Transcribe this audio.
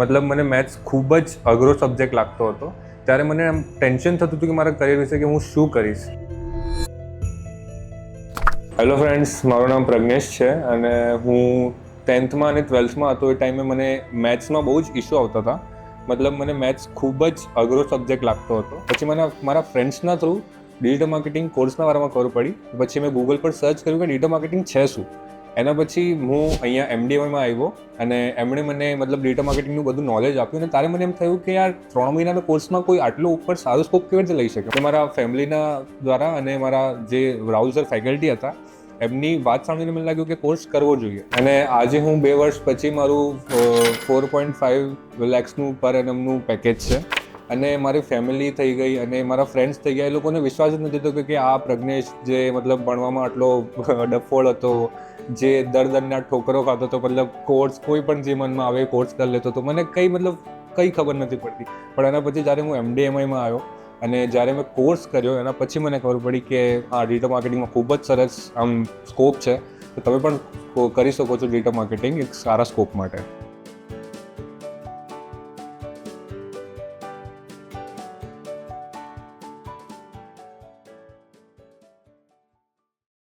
મતલબ મને મેથ્સ ખૂબ જ અઘરો સબ્જેક્ટ લાગતો હતો. ત્યારે મને આમ ટેન્શન થતું હતું કે મારા કરિયર વિશે કે હું શું કરીશ. હેલો ફ્રેન્ડ્સ, મારું નામ પ્રજ્ઞેશ છે અને હું 10th અને 12th હતો. એ ટાઈમે મને મેથ્સમાં બહુ જ ઇશ્યુ આવતા હતા. મતલબ મને મેથ્સ ખૂબ જ અઘરો સબ્જેક્ટ લાગતો હતો. પછી મને મારા ફ્રેન્ડ્સના થ્રુ ડિજિટલ માર્કેટિંગ કોર્સના બારામાં ખબર પડી. પછી મેં ગૂગલ પર સર્ચ કર્યું કે ડિજિટલ માર્કેટિંગ છે શું. એના પછી હું અહીંયા એમડીએમાં આવ્યો અને એમણે મને મતલબ ડિજિટલ માર્કેટિંગનું બધું નોલેજ આપ્યું. અને ત્યારે મને એમ થયું કે યાર 3 મહિનાના કોર્સમાં કોઈ આટલો ઉપર સારો સ્કોપ કેવી રીતે લઈ શકે. મારા ફેમિલીના દ્વારા અને મારા જે બ્રાઉઝર ફેકલ્ટી હતા એમની વાત સાંભળીને મને લાગ્યું કે કોર્સ કરવો જોઈએ. અને આજે હું 2 વર્ષ પછી મારું 4.5 lakhsનું પર એનમનું પેકેજ છે અને મારી ફેમિલી થઈ ગઈ અને મારા ફ્રેન્ડ્સ થઈ ગયા. એ લોકોને વિશ્વાસ જ નથી થતો કે આ પ્રજ્ઞેશ જે મતલબ ભણવામાં આટલો ડફોળ હતો, જે દરના ઠોકરો ખાતો હતો, મતલબ કોર્સ કોઈ પણ જે મનમાં આવે કોર્સ કરી લેતો હતો. મને કંઈ ખબર નથી પડતી. પણ એના પછી જ્યારે હું એમડીએમઆઈમાં આવ્યો અને જ્યારે મેં કોર્સ કર્યો એના પછી મને ખબર પડી કે આ ડિજિટલ માર્કેટિંગમાં ખૂબ જ સરસ આમ સ્કોપ છે. તો તમે પણ કરી શકો છો ડિજિટલ માર્કેટિંગ એક સારા સ્કોપ માટે.